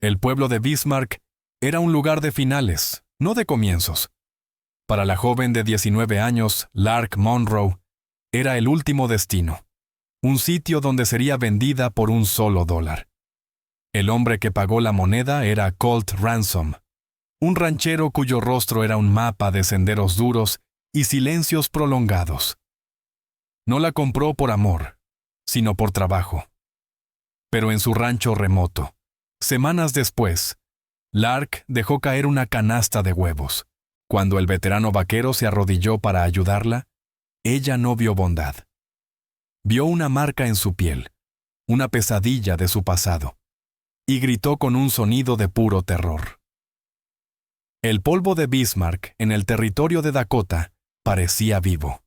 El pueblo de Bismarck era un lugar de finales, no de comienzos. Para la joven de 19 años, Lark Monroe, era el último destino, un sitio donde sería vendida por $1. El hombre que pagó la moneda era Colt Ransom, un ranchero cuyo rostro era un mapa de senderos duros y silencios prolongados. No la compró por amor, sino por trabajo. Pero en su rancho remoto, semanas después, Lark dejó caer una canasta de huevos. Cuando el veterano vaquero se arrodilló para ayudarla, ella no vio bondad. Vio una marca en su piel, una pesadilla de su pasado, y gritó con un sonido de puro terror. El polvo de Bismarck en el territorio de Dakota parecía vivo.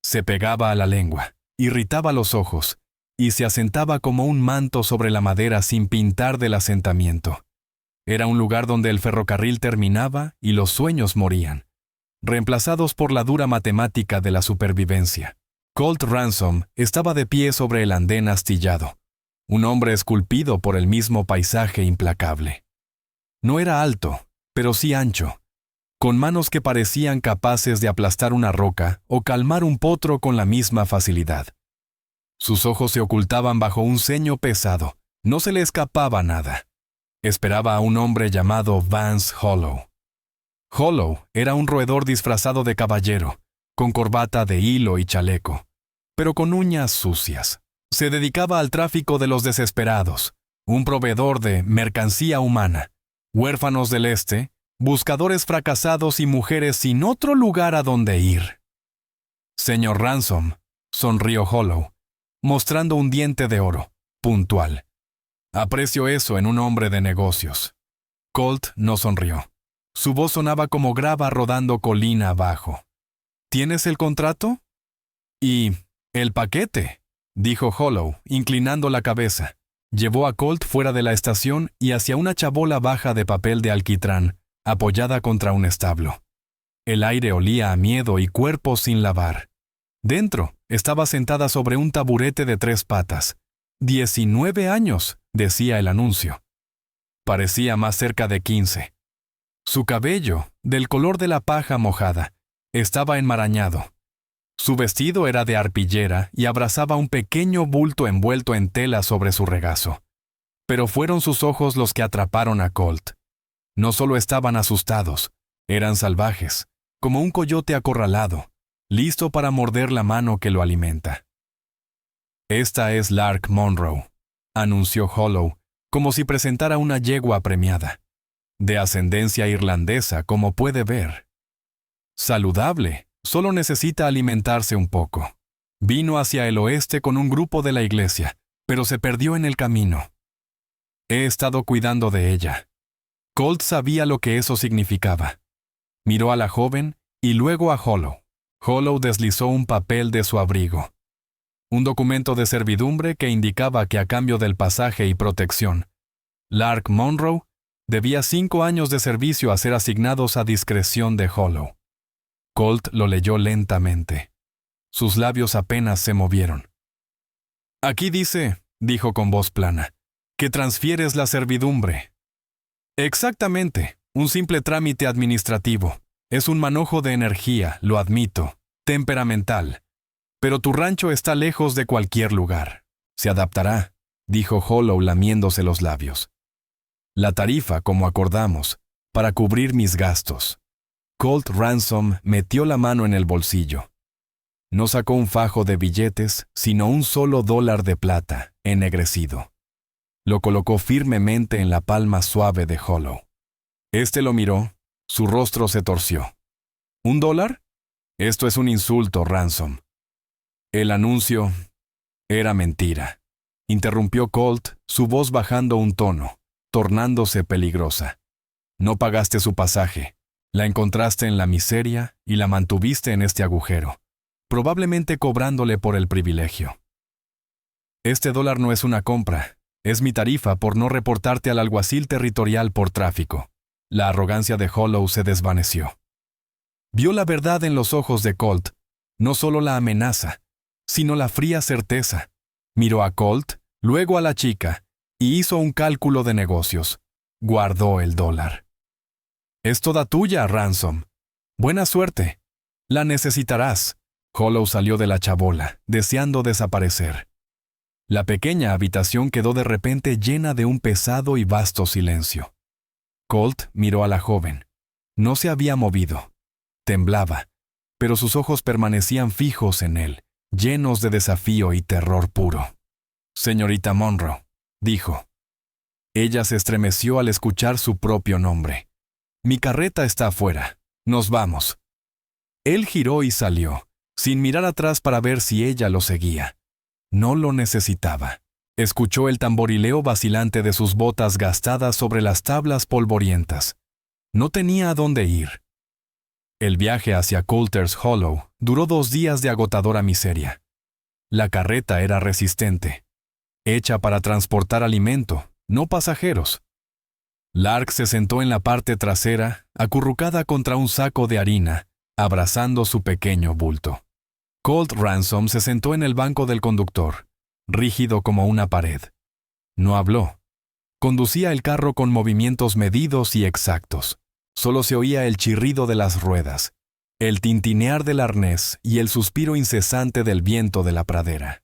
Se pegaba a la lengua, irritaba los ojos, y se asentaba como un manto sobre la madera sin pintar del asentamiento. Era un lugar donde el ferrocarril terminaba y los sueños morían, reemplazados por la dura matemática de la supervivencia. Colt Ransom estaba de pie sobre el andén astillado, un hombre esculpido por el mismo paisaje implacable. No era alto, pero sí ancho, con manos que parecían capaces de aplastar una roca o calmar un potro con la misma facilidad. Sus ojos se ocultaban bajo un ceño pesado, no se le escapaba nada. Esperaba a un hombre llamado Vance Hollow. Hollow era un roedor disfrazado de caballero, con corbata de hilo y chaleco, pero con uñas sucias. Se dedicaba al tráfico de los desesperados, un proveedor de mercancía humana, huérfanos del este, buscadores fracasados y mujeres sin otro lugar a donde ir. Señor Ransom, sonrió Hollow, mostrando un diente de oro, puntual. Aprecio eso en un hombre de negocios. Colt no sonrió. Su voz sonaba como grava rodando colina abajo. ¿Tienes el contrato? Y el paquete, dijo Hollow, inclinando la cabeza. Llevó a Colt fuera de la estación y hacia una chabola baja de papel de alquitrán, apoyada contra un establo. El aire olía a miedo y cuerpos sin lavar. Dentro, estaba sentada sobre un taburete de 3 patas. 19 años, decía el anuncio. Parecía más cerca de 15. Su cabello, del color de la paja mojada, estaba enmarañado. Su vestido era de arpillera y abrazaba un pequeño bulto envuelto en tela sobre su regazo. Pero fueron sus ojos los que atraparon a Colt. No solo estaban asustados, eran salvajes, como un coyote acorralado, listo para morder la mano que lo alimenta. Esta es Lark Monroe, anunció Hollow, como si presentara una yegua premiada. De ascendencia irlandesa, como puede ver. Saludable, solo necesita alimentarse un poco. Vino hacia el oeste con un grupo de la iglesia, pero se perdió en el camino. He estado cuidando de ella. Colt sabía lo que eso significaba. Miró a la joven y luego a Hollow. Hollow deslizó un papel de su abrigo. Un documento de servidumbre que indicaba que a cambio del pasaje y protección, Lark Monroe debía 5 años de servicio a ser asignados a discreción de Hollow. Colt lo leyó lentamente. Sus labios apenas se movieron. Aquí dice, dijo con voz plana, que transfieres la servidumbre. Exactamente, un simple trámite administrativo. Es un manojo de energía, lo admito, temperamental. Pero tu rancho está lejos de cualquier lugar. Se adaptará, dijo Hollow lamiéndose los labios. La tarifa, como acordamos, para cubrir mis gastos. Colt Ransom metió la mano en el bolsillo. No sacó un fajo de billetes, sino un solo $1 de plata, ennegrecido. Lo colocó firmemente en la palma suave de Hollow. Este lo miró, su rostro se torció. ¿$1? Esto es un insulto, Ransom. El anuncio era mentira. Interrumpió Colt, su voz bajando un tono, tornándose peligrosa. No pagaste su pasaje. La encontraste en la miseria y la mantuviste en este agujero, probablemente cobrándole por el privilegio. Este $1 no es una compra, es mi tarifa por no reportarte al alguacil territorial por tráfico. La arrogancia de Hollow se desvaneció. Vio la verdad en los ojos de Colt, no solo la amenaza, sino la fría certeza. Miró a Colt, luego a la chica, y hizo un cálculo de negocios. guardó el $1. «Es toda tuya, Ransom. Buena suerte. La necesitarás». Hollow salió de la chabola, deseando desaparecer. La pequeña habitación quedó de repente llena de un pesado y vasto silencio. Colt miró a la joven. No se había movido. Temblaba, pero sus ojos permanecían fijos en él, llenos de desafío y terror puro. «Señorita Monroe», dijo. Ella se estremeció al escuchar su propio nombre. «Mi carreta está afuera. Nos vamos». Él giró y salió, sin mirar atrás para ver si ella lo seguía. No lo necesitaba. Escuchó el tamborileo vacilante de sus botas gastadas sobre las tablas polvorientas. No tenía a dónde ir. El viaje hacia Coulter's Hollow duró 2 días de agotadora miseria. La carreta era resistente, hecha para transportar alimento, no pasajeros. Lark se sentó en la parte trasera, acurrucada contra un saco de harina, abrazando su pequeño bulto. Colt Ransom se sentó en el banco del conductor, rígido como una pared. No habló. Conducía el carro con movimientos medidos y exactos. Solo se oía el chirrido de las ruedas, el tintinear del arnés y el suspiro incesante del viento de la pradera.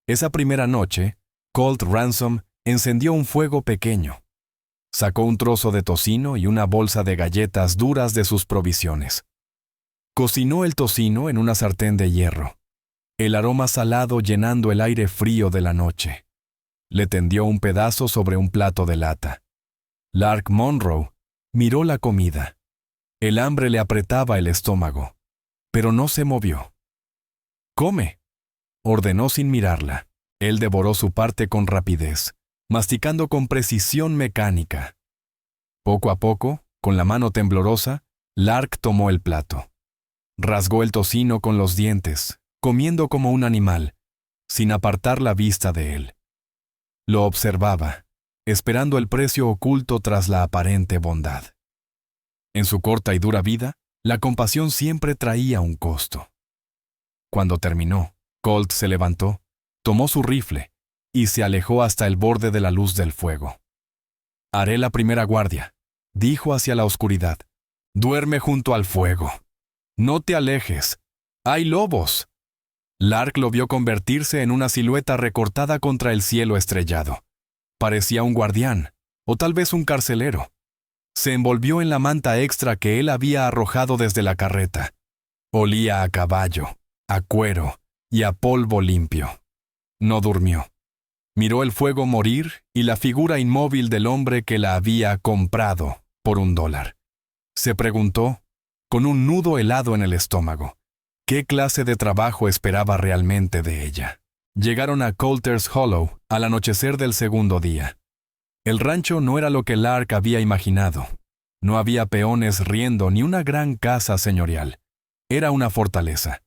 Esa primera noche, Colt Ransom encendió un fuego pequeño. Sacó un trozo de tocino y una bolsa de galletas duras de sus provisiones. Cocinó el tocino en una sartén de hierro, el aroma salado llenando el aire frío de la noche. Le tendió un pedazo sobre un plato de lata. Lark Monroe miró la comida. El hambre le apretaba el estómago, pero no se movió. «Come», ordenó sin mirarla. Él devoró su parte con rapidez, masticando con precisión mecánica. Poco a poco, con la mano temblorosa, Lark tomó el plato. Rasgó el tocino con los dientes, comiendo como un animal, sin apartar la vista de él. Lo observaba, esperando el precio oculto tras la aparente bondad. En su corta y dura vida, la compasión siempre traía un costo. Cuando terminó, Colt se levantó, tomó su rifle y se alejó hasta el borde de la luz del fuego. «Haré la primera guardia», dijo hacia la oscuridad. «Duerme junto al fuego. No te alejes. ¡Hay lobos!». Lark lo vio convertirse en una silueta recortada contra el cielo estrellado. Parecía un guardián, o tal vez un carcelero. Se envolvió en la manta extra que él había arrojado desde la carreta. Olía a caballo, a cuero y a polvo limpio. No durmió. Miró el fuego morir y la figura inmóvil del hombre que la había comprado por $1. Se preguntó, con un nudo helado en el estómago, ¿qué clase de trabajo esperaba realmente de ella? Llegaron a Coulter's Hollow al anochecer del segundo día. El rancho no era lo que Lark había imaginado. No había peones riendo ni una gran casa señorial. Era una fortaleza.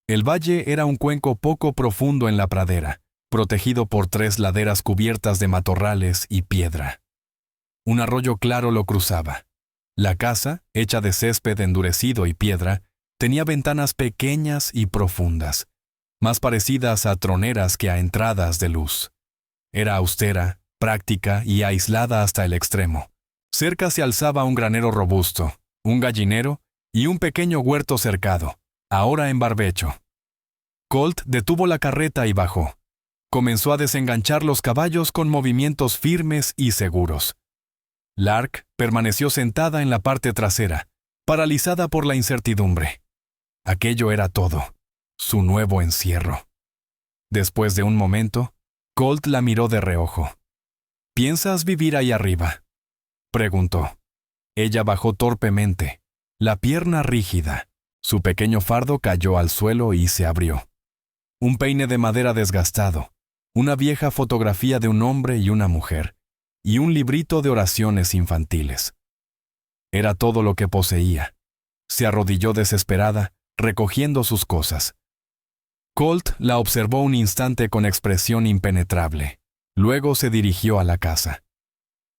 El valle era un cuenco poco profundo en la pradera, protegido por 3 laderas cubiertas de matorrales y piedra. Un arroyo claro lo cruzaba. La casa, hecha de césped endurecido y piedra, tenía ventanas pequeñas y profundas, más parecidas a troneras que a entradas de luz. Era austera, práctica y aislada hasta el extremo. Cerca se alzaba un granero robusto, un gallinero y un pequeño huerto cercado, ahora en barbecho. Colt detuvo la carreta y bajó. Comenzó a desenganchar los caballos con movimientos firmes y seguros. Lark permaneció sentada en la parte trasera, paralizada por la incertidumbre. Aquello era todo, su nuevo encierro. Después de un momento, Colt la miró de reojo. «¿Piensas vivir ahí arriba?», preguntó. Ella bajó torpemente, la pierna rígida. Su pequeño fardo cayó al suelo y se abrió. Un peine de madera desgastado, una vieja fotografía de un hombre y una mujer, y un librito de oraciones infantiles. Era todo lo que poseía. Se arrodilló desesperada, recogiendo sus cosas. Colt la observó un instante con expresión impenetrable. Luego se dirigió a la casa.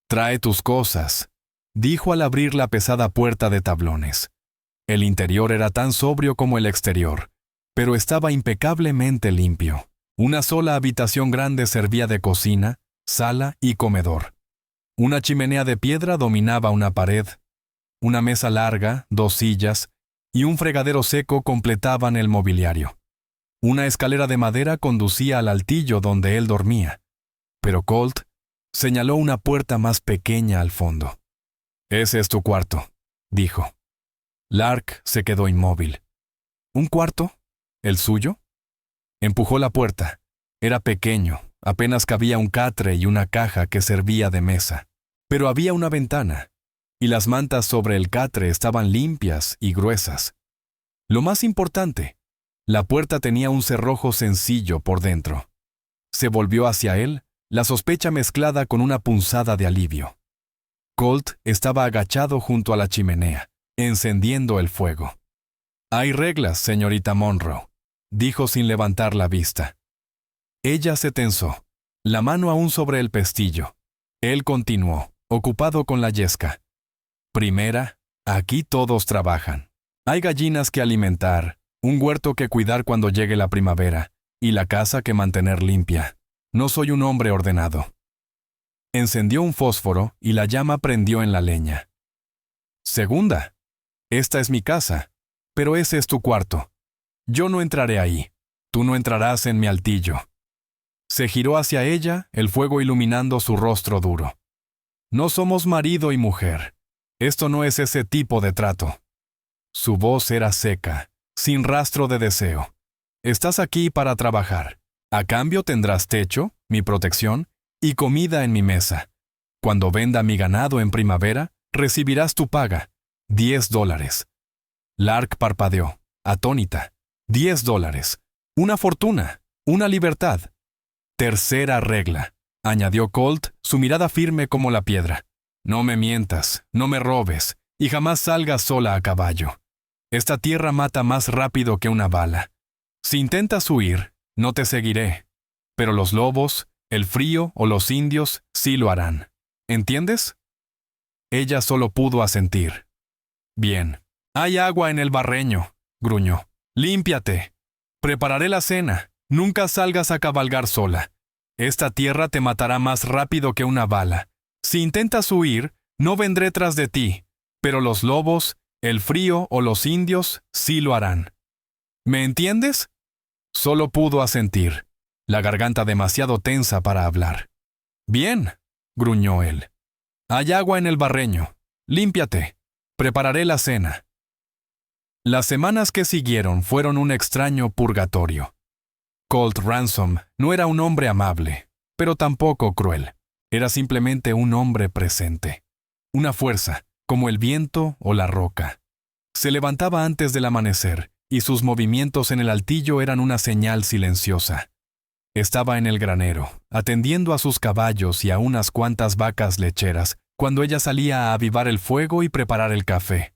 «Trae tus cosas», dijo al abrir la pesada puerta de tablones. El interior era tan sobrio como el exterior, pero estaba impecablemente limpio. Una sola habitación grande servía de cocina, sala y comedor. Una chimenea de piedra dominaba una pared. Una mesa larga, 2 sillas y un fregadero seco completaban el mobiliario. Una escalera de madera conducía al altillo donde él dormía, pero Colt señaló una puerta más pequeña al fondo. «Ese es tu cuarto», dijo. Lark se quedó inmóvil. ¿Un cuarto? ¿El suyo? Empujó la puerta. Era pequeño, apenas cabía un catre y una caja que servía de mesa. Pero había una ventana, y las mantas sobre el catre estaban limpias y gruesas. Lo más importante, la puerta tenía un cerrojo sencillo por dentro. Se volvió hacia él, la sospecha mezclada con una punzada de alivio. Colt estaba agachado junto a la chimenea, encendiendo el fuego. «Hay reglas, señorita Monroe», dijo sin levantar la vista. Ella se tensó, la mano aún sobre el pestillo. Él continuó, ocupado con la yesca. «Primera, aquí todos trabajan. Hay gallinas que alimentar, un huerto que cuidar cuando llegue la primavera, y la casa que mantener limpia. No soy un hombre ordenado». Encendió un fósforo y la llama prendió en la leña. «Segunda, esta es mi casa, pero ese es tu cuarto. Yo no entraré ahí. Tú no entrarás en mi altillo». Se giró hacia ella, el fuego iluminando su rostro duro. «No somos marido y mujer. Esto no es ese tipo de trato». Su voz era seca, sin rastro de deseo. «Estás aquí para trabajar. A cambio tendrás techo, mi protección, y comida en mi mesa. Cuando venda mi ganado en primavera, recibirás tu paga, $10. Lark parpadeó, atónita. $10. Una fortuna, una libertad. «Tercera regla», añadió Colt, su mirada firme como la piedra. «No me mientas, no me robes, y jamás salgas sola a caballo. Esta tierra mata más rápido que una bala. Si intentas huir, no te seguiré. Pero los lobos, el frío o los indios sí lo harán. ¿Entiendes?» Ella solo pudo asentir. «Bien. Hay agua en el barreño», gruñó. «Límpiate. Prepararé la cena. Nunca salgas a cabalgar sola. Esta tierra te matará más rápido que una bala. Si intentas huir, no vendré tras de ti. Pero los lobos, el frío o los indios sí lo harán. ¿Me entiendes?» Solo pudo asentir, la garganta demasiado tensa para hablar. «Bien», gruñó él. «Hay agua en el barreño. Límpiate. Prepararé la cena». Las semanas que siguieron fueron un extraño purgatorio. Colt Ransom no era un hombre amable, pero tampoco cruel. Era simplemente un hombre presente. Una fuerza, como el viento o la roca. Se levantaba antes del amanecer, y sus movimientos en el altillo eran una señal silenciosa. Estaba en el granero, atendiendo a sus caballos y a unas cuantas vacas lecheras, cuando ella salía a avivar el fuego y preparar el café.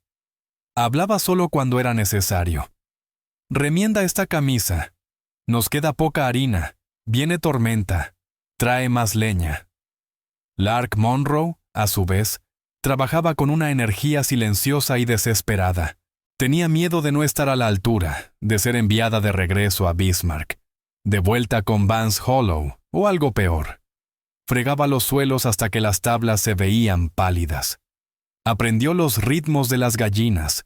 Hablaba solo cuando era necesario. «Remienda esta camisa. Nos queda poca harina. Viene tormenta. Trae más leña». Lark Monroe, a su vez, trabajaba con una energía silenciosa y desesperada. Tenía miedo de no estar a la altura, de ser enviada de regreso a Bismarck, de vuelta con Vance Hollow, o algo peor. Fregaba los suelos hasta que las tablas se veían pálidas. Aprendió los ritmos de las gallinas.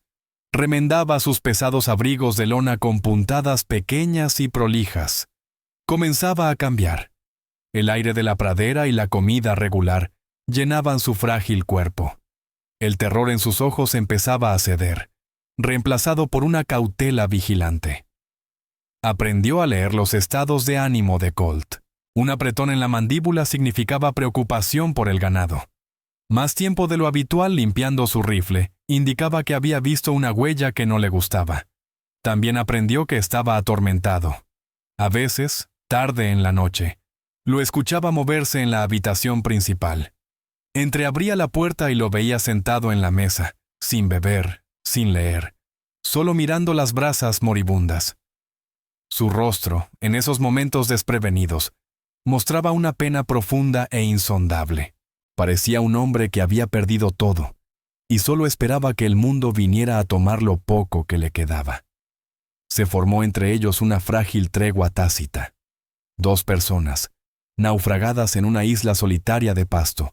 Remendaba sus pesados abrigos de lona con puntadas pequeñas y prolijas. Comenzaba a cambiar. El aire de la pradera y la comida regular llenaban su frágil cuerpo. El terror en sus ojos empezaba a ceder, reemplazado por una cautela vigilante. Aprendió a leer los estados de ánimo de Colt. Un apretón en la mandíbula significaba preocupación por el ganado. Más tiempo de lo habitual limpiando su rifle indicaba que había visto una huella que no le gustaba. También aprendió que estaba atormentado. A veces, tarde en la noche, lo escuchaba moverse en la habitación principal. Entreabría la puerta y lo veía sentado en la mesa, sin beber, sin leer, solo mirando las brasas moribundas. Su rostro, en esos momentos desprevenidos, mostraba una pena profunda e insondable. Parecía un hombre que había perdido todo, y solo esperaba que el mundo viniera a tomar lo poco que le quedaba. Se formó entre ellos una frágil tregua tácita. 2 personas, naufragadas en una isla solitaria de pasto,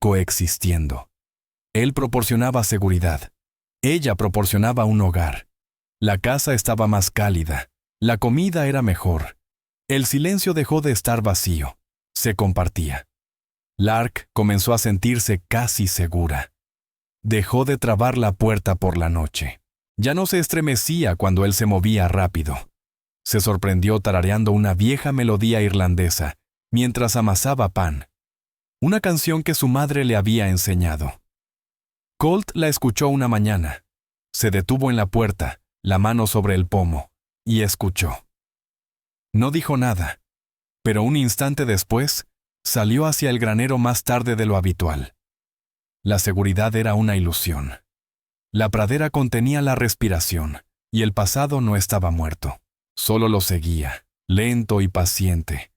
coexistiendo. Él proporcionaba seguridad. Ella proporcionaba un hogar. La casa estaba más cálida. La comida era mejor. El silencio dejó de estar vacío. Se compartía. Lark comenzó a sentirse casi segura. Dejó de trabar la puerta por la noche. Ya no se estremecía cuando él se movía rápido. Se sorprendió tarareando una vieja melodía irlandesa mientras amasaba pan. Una canción que su madre le había enseñado. Colt la escuchó una mañana. Se detuvo en la puerta, la mano sobre el pomo, y escuchó. No dijo nada, pero un instante después, salió hacia el granero más tarde de lo habitual. La seguridad era una ilusión. La pradera contenía la respiración, y el pasado no estaba muerto. Solo lo seguía, lento y paciente,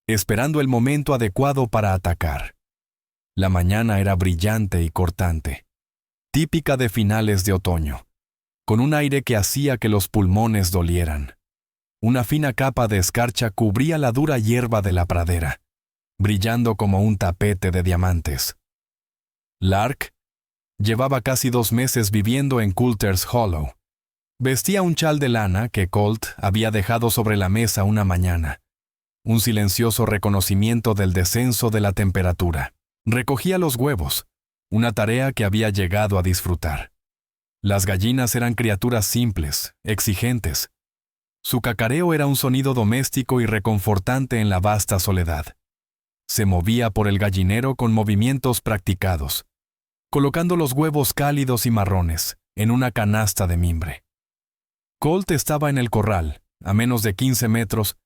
esperando el momento adecuado para atacar. La mañana era brillante y cortante, típica de finales de otoño, con un aire que hacía que los pulmones dolieran. Una fina capa de escarcha cubría la dura hierba de la pradera, brillando como un tapete de diamantes. Lark llevaba casi 2 meses viviendo en Coulter's Hollow. Vestía un chal de lana que Colt había dejado sobre la mesa una mañana. Un silencioso reconocimiento del descenso de la temperatura. Recogía los huevos, una tarea que había llegado a disfrutar. Las gallinas eran criaturas simples, exigentes. Su cacareo era un sonido doméstico y reconfortante en la vasta soledad. Se movía por el gallinero con movimientos practicados, colocando los huevos cálidos y marrones en una canasta de mimbre. Colt estaba en el corral, a menos de 15 metros,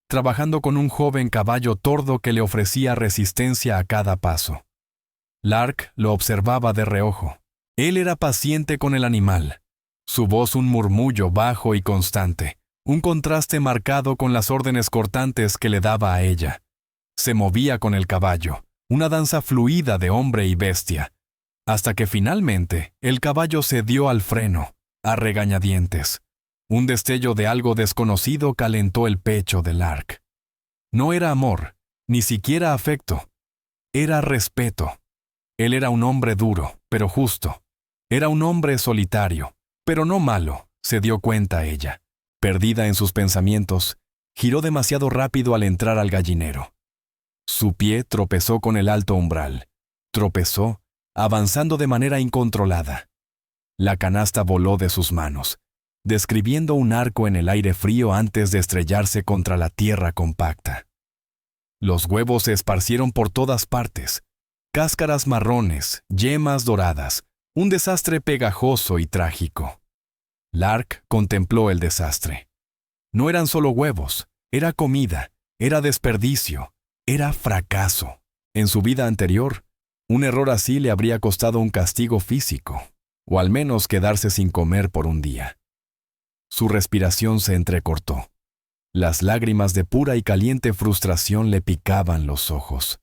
trabajando con un joven caballo tordo que le ofrecía resistencia a cada paso. Lark lo observaba de reojo. Él era paciente con el animal, su voz un murmullo bajo y constante, un contraste marcado con las órdenes cortantes que le daba a ella. Se movía con el caballo, una danza fluida de hombre y bestia, hasta que finalmente el caballo cedió al freno, a regañadientes. Un destello de algo desconocido calentó el pecho de Lark. No era amor, ni siquiera afecto. Era respeto. Él era un hombre duro, pero justo. Era un hombre solitario, pero no malo, se dio cuenta ella. Perdida en sus pensamientos, giró demasiado rápido al entrar al gallinero. Su pie tropezó con el alto umbral. Tropezó, avanzando de manera incontrolada. La canasta voló de sus manos, describiendo un arco en el aire frío antes de estrellarse contra la tierra compacta. Los huevos se esparcieron por todas partes. Cáscaras marrones, yemas doradas, un desastre pegajoso y trágico. Lark contempló el desastre. No eran solo huevos, era comida, era desperdicio, era fracaso. En su vida anterior, un error así le habría costado un castigo físico, o al menos quedarse sin comer por un día. Su respiración se entrecortó. Las lágrimas de pura y caliente frustración le picaban los ojos.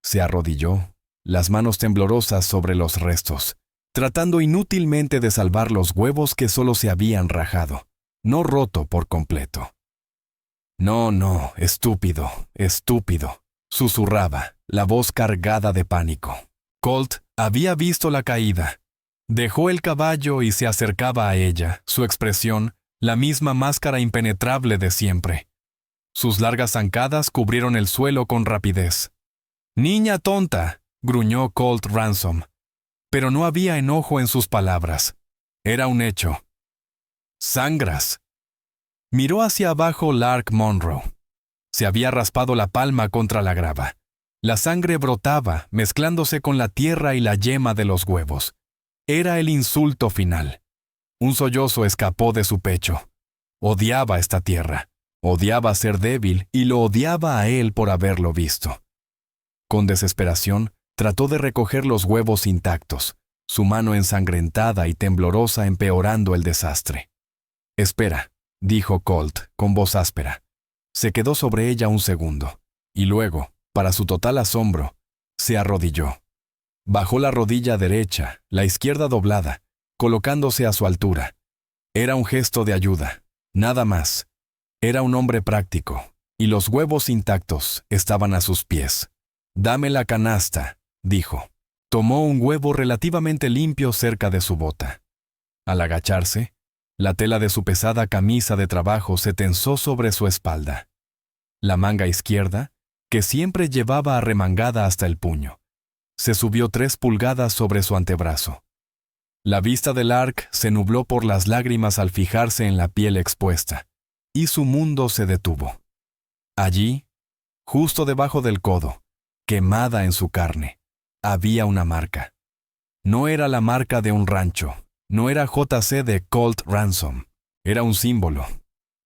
Se arrodilló, las manos temblorosas sobre los restos, tratando inútilmente de salvar los huevos que solo se habían rajado, no roto por completo. No, estúpido, estúpido, susurraba, la voz cargada de pánico. Colt había visto la caída. Dejó el caballo y se acercaba a ella, su expresión, la misma máscara impenetrable de siempre. Sus largas zancadas cubrieron el suelo con rapidez. «Niña tonta», gruñó Colt Ransom. Pero no había enojo en sus palabras. Era un hecho. «Sangras». Miró hacia abajo Lark Monroe. Se había raspado la palma contra la grava. La sangre brotaba, mezclándose con la tierra y la yema de los huevos. Era el insulto final. Un sollozo escapó de su pecho. Odiaba esta tierra. Odiaba ser débil y lo odiaba a él por haberlo visto. Con desesperación, trató de recoger los huevos intactos, su mano ensangrentada y temblorosa empeorando el desastre. «Espera», dijo Colt, con voz áspera. Se quedó sobre ella un segundo, y luego, para su total asombro, se arrodilló. Bajó la rodilla derecha, la izquierda doblada, colocándose a su altura. Era un gesto de ayuda, nada más. Era un hombre práctico, y los huevos intactos estaban a sus pies. «Dame la canasta», dijo. Tomó un huevo relativamente limpio cerca de su bota. Al agacharse, la tela de su pesada camisa de trabajo se tensó sobre su espalda. La manga izquierda, que siempre llevaba arremangada hasta el puño, se subió 3 pulgadas sobre su antebrazo. La vista de Lark se nubló por las lágrimas al fijarse en la piel expuesta, y su mundo se detuvo. Allí, justo debajo del codo, quemada en su carne, había una marca. No era la marca de un rancho, no era JC de Colt Ransom, era un símbolo,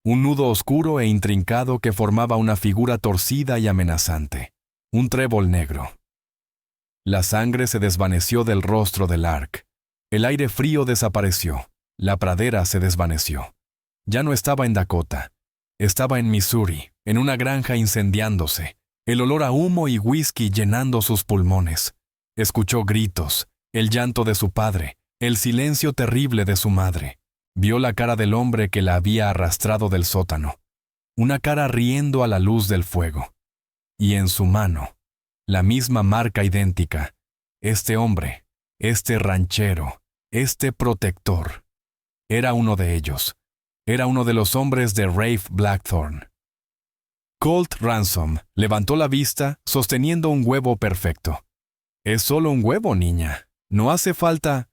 un nudo oscuro e intrincado que formaba una figura torcida y amenazante, un trébol negro. La sangre se desvaneció del rostro de Lark. El aire frío desapareció. La pradera se desvaneció. Ya no estaba en Dakota. Estaba en Missouri, en una granja incendiándose, el olor a humo y whisky llenando sus pulmones. Escuchó gritos, el llanto de su padre, el silencio terrible de su madre. Vio la cara del hombre que la había arrastrado del sótano. Una cara riendo a la luz del fuego. Y en su mano, la misma marca idéntica. Este hombre, este ranchero, este protector. Era uno de ellos. Era uno de los hombres de Rafe Blackthorne. Colt Ransom levantó la vista sosteniendo un huevo perfecto. «Es solo un huevo, niña. No hace falta...»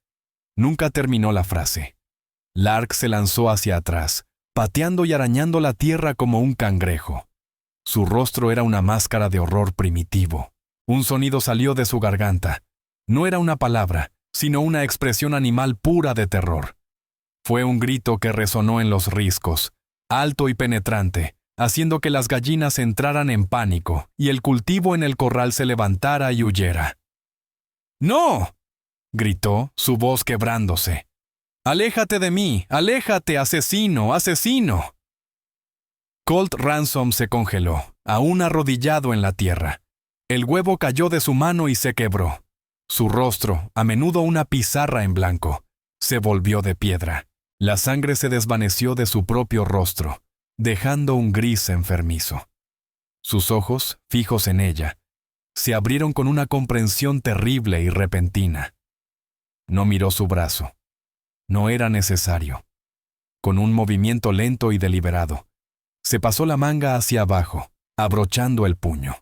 Nunca terminó la frase. Lark se lanzó hacia atrás, pateando y arañando la tierra como un cangrejo. Su rostro era una máscara de horror primitivo. Un sonido salió de su garganta. No era una palabra, sino una expresión animal pura de terror. Fue un grito que resonó en los riscos, alto y penetrante, haciendo que las gallinas entraran en pánico y el cultivo en el corral se levantara y huyera. ¡No!, gritó, su voz quebrándose. «¡Aléjate de mí! ¡Aléjate, asesino! ¡Asesino!». Colt Ransom se congeló, aún arrodillado en la tierra. El huevo cayó de su mano y se quebró. Su rostro, a menudo una pizarra en blanco, se volvió de piedra. La sangre se desvaneció de su propio rostro, dejando un gris enfermizo. Sus ojos, fijos en ella, se abrieron con una comprensión terrible y repentina. No miró su brazo. No era necesario. Con un movimiento lento y deliberado, se pasó la manga hacia abajo, abrochando el puño.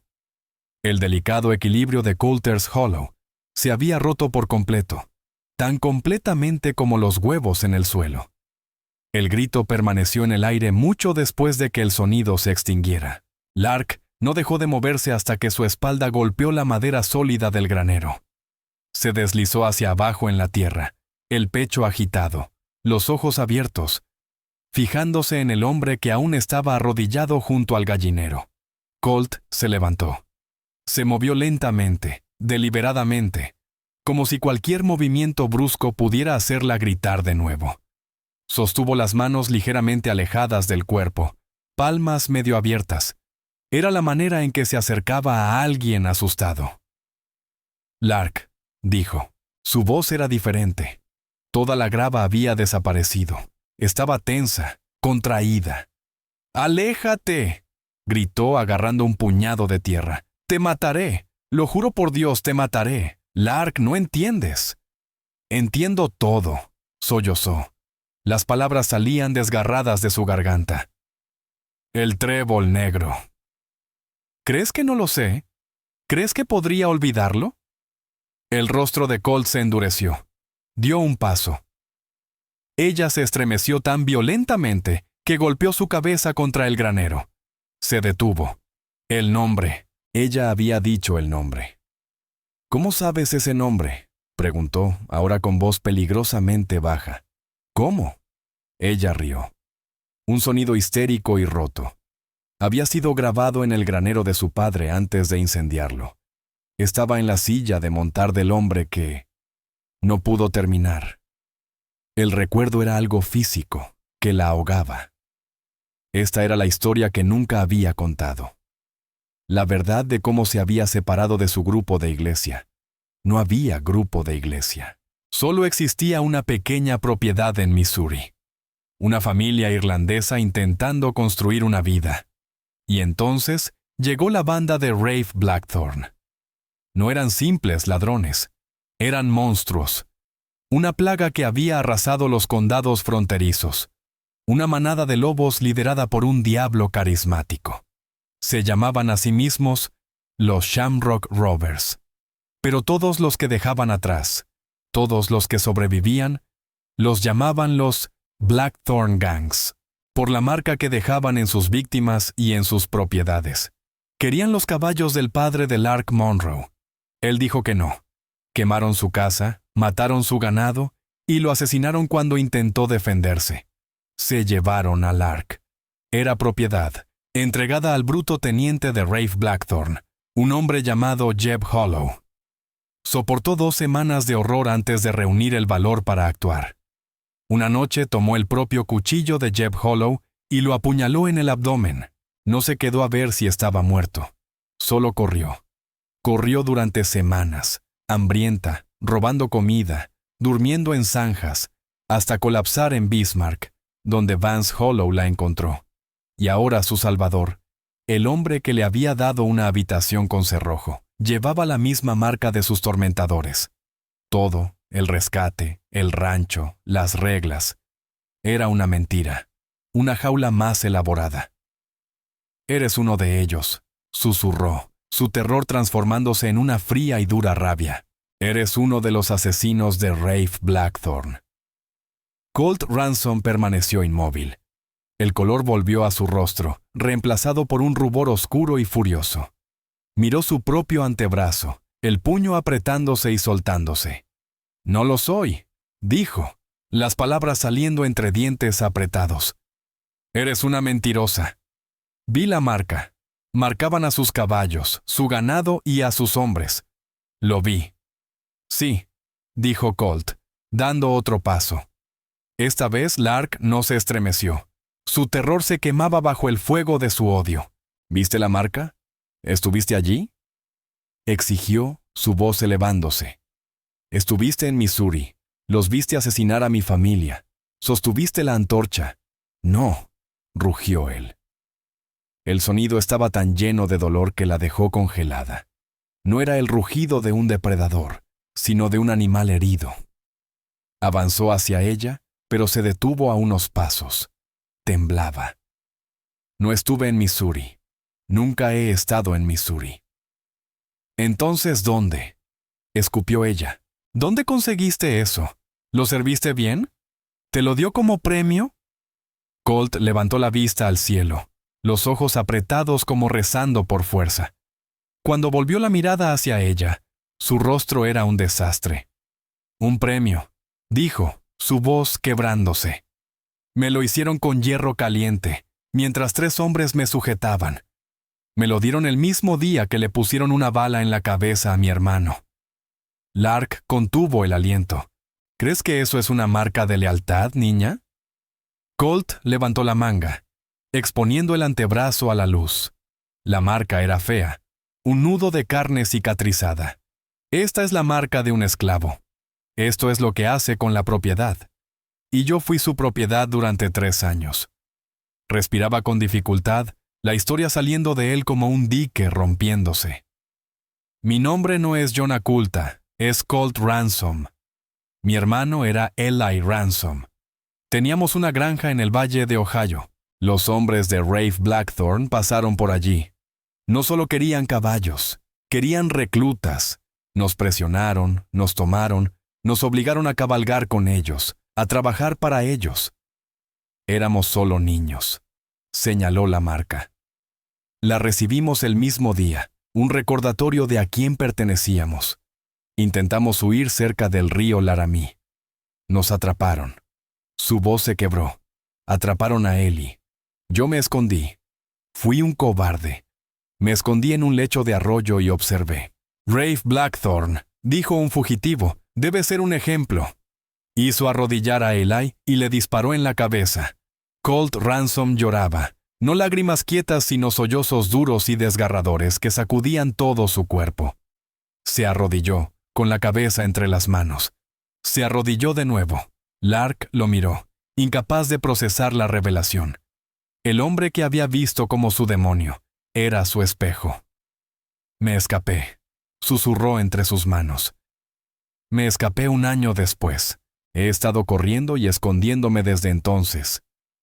El delicado equilibrio de Coulter's Hollow se había roto por completo, tan completamente como los huevos en el suelo. El grito permaneció en el aire mucho después de que el sonido se extinguiera. Lark no dejó de moverse hasta que su espalda golpeó la madera sólida del granero. Se deslizó hacia abajo en la tierra, el pecho agitado, los ojos abiertos, fijándose en el hombre que aún estaba arrodillado junto al gallinero. Colt se levantó. Se movió lentamente, deliberadamente, como si cualquier movimiento brusco pudiera hacerla gritar de nuevo. Sostuvo las manos ligeramente alejadas del cuerpo, palmas medio abiertas. Era la manera en que se acercaba a alguien asustado. «Lark», dijo. Su voz era diferente. Toda la grava había desaparecido. Estaba tensa, contraída. «¡Aléjate!», gritó agarrando un puñado de tierra. «Te mataré. Lo juro por Dios, te mataré. Lark, no entiendes». «Entiendo todo», sollozó. Las palabras salían desgarradas de su garganta. «El trébol negro». «¿Crees que no lo sé? ¿Crees que podría olvidarlo?». El rostro de Colt se endureció. Dio un paso. Ella se estremeció tan violentamente que golpeó su cabeza contra el granero. Se detuvo. El nombre. Ella había dicho el nombre. «¿Cómo sabes ese nombre?», preguntó, ahora con voz peligrosamente baja. «¿Cómo?». Ella rió. Un sonido histérico y roto. Había sido grabado en el granero de su padre antes de incendiarlo. Estaba en la silla de montar del hombre que no pudo terminar. El recuerdo era algo físico, que la ahogaba. Esta era la historia que nunca había contado. La verdad de cómo se había separado de su grupo de iglesia. No había grupo de iglesia. Solo existía una pequeña propiedad en Missouri. Una familia irlandesa intentando construir una vida. Y entonces llegó la banda de Rafe Blackthorne. No eran simples ladrones, eran monstruos. Una plaga que había arrasado los condados fronterizos. Una manada de lobos liderada por un diablo carismático. Se llamaban a sí mismos los Shamrock Rovers. Pero todos los que dejaban atrás, todos los que sobrevivían, los llamaban los Blackthorn Gangs, por la marca que dejaban en sus víctimas y en sus propiedades. Querían los caballos del padre de Lark Monroe. Él dijo que no. Quemaron su casa, mataron su ganado y lo asesinaron cuando intentó defenderse. Se llevaron a Lark. Era propiedad, entregada al bruto teniente de Rafe Blackthorn, un hombre llamado Jeb Hollow. Soportó 2 semanas de horror antes de reunir el valor para actuar. Una noche tomó el propio cuchillo de Jeb Hollow y lo apuñaló en el abdomen. No se quedó a ver si estaba muerto. Solo corrió. Corrió durante semanas, hambrienta, robando comida, durmiendo en zanjas, hasta colapsar en Bismarck, donde Vance Hollow la encontró. Y ahora su salvador, el hombre que le había dado una habitación con cerrojo, llevaba la misma marca de sus tormentadores. Todo, el rescate, el rancho, las reglas, era una mentira, una jaula más elaborada. «Eres uno de ellos», susurró, su terror transformándose en una fría y dura rabia. «Eres uno de los asesinos de Rafe Blackthorn». Colt Ransom permaneció inmóvil. El color volvió a su rostro, reemplazado por un rubor oscuro y furioso. Miró su propio antebrazo, el puño apretándose y soltándose. «No lo soy», dijo, las palabras saliendo entre dientes apretados. «Eres una mentirosa». Vi la marca. Marcaban a sus caballos, su ganado y a sus hombres. Lo vi. «Sí», dijo Colt, dando otro paso. Esta vez Lark no se estremeció. Su terror se quemaba bajo el fuego de su odio. «¿Viste la marca? ¿Estuviste allí?», exigió, su voz elevándose. «Estuviste en Missouri. Los viste asesinar a mi familia. Sostuviste la antorcha». «No», rugió él. El sonido estaba tan lleno de dolor que la dejó congelada. No era el rugido de un depredador, sino de un animal herido. Avanzó hacia ella, pero se detuvo a unos pasos. Temblaba. «No estuve en Missouri. Nunca he estado en Missouri». «¿Entonces dónde?», escupió ella. «¿Dónde conseguiste eso? ¿Lo serviste bien? ¿Te lo dio como premio?». Colt levantó la vista al cielo, los ojos apretados como rezando por fuerza. Cuando volvió la mirada hacia ella, su rostro era un desastre. «Un premio», dijo, su voz quebrándose. «Me lo hicieron con hierro caliente, mientras 3 hombres me sujetaban. Me lo dieron el mismo día que le pusieron una bala en la cabeza a mi hermano». Lark contuvo el aliento. «¿Crees que eso es una marca de lealtad, niña?». Colt levantó la manga, exponiendo el antebrazo a la luz. La marca era fea, un nudo de carne cicatrizada. «Esta es la marca de un esclavo. Esto es lo que hace con la propiedad. Y yo fui su propiedad durante 3 años». Respiraba con dificultad, la historia saliendo de él como un dique rompiéndose. «Mi nombre no es John Aculta, es Colt Ransom. Mi hermano era Eli Ransom. Teníamos una granja en el valle de Ohio. Los hombres de Rafe Blackthorn pasaron por allí. No solo querían caballos, querían reclutas. Nos presionaron, nos tomaron, nos obligaron a cabalgar con ellos, a trabajar para ellos. Éramos solo niños», señaló la marca. «La recibimos el mismo día, un recordatorio de a quién pertenecíamos. Intentamos huir cerca del río Laramie. Nos atraparon». Su voz se quebró. «Atraparon a Eli. Yo me escondí. Fui un cobarde. Me escondí en un lecho de arroyo y observé». «Rafe Blackthorn», dijo un fugitivo, «debe ser un ejemplo». Hizo arrodillar a Eli y le disparó en la cabeza. Colt Ransom lloraba, no lágrimas quietas sino sollozos duros y desgarradores que sacudían todo su cuerpo. Se arrodilló, con la cabeza entre las manos. Se arrodilló de nuevo. Lark lo miró, incapaz de procesar la revelación. El hombre que había visto como su demonio era su espejo. «Me escapé», susurró entre sus manos. Me escapé un año después. He estado corriendo y escondiéndome desde entonces.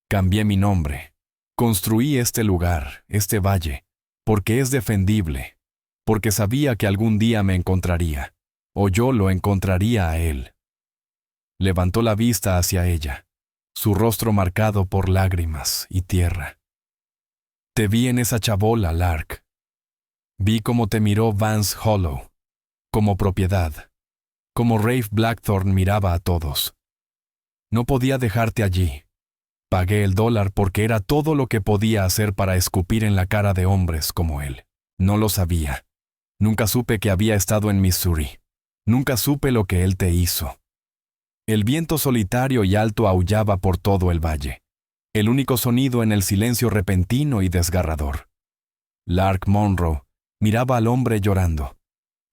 Cambié mi nombre. Construí este lugar, este valle, porque es defendible, porque sabía que algún día me encontraría, o yo lo encontraría a él. Levantó la vista hacia ella, su rostro marcado por lágrimas y tierra. Te vi en esa chabola, Lark. Vi cómo te miró Vance Hollow, como propiedad, como Rafe Blackthorne miraba a todos. No podía dejarte allí. Pagué el $1 porque era todo lo que podía hacer para escupir en la cara de hombres como él. No lo sabía. Nunca supe que había estado en Missouri. Nunca supe lo que él te hizo. El viento solitario y alto aullaba por todo el valle. El único sonido en el silencio repentino y desgarrador. Lark Monroe miraba al hombre llorando.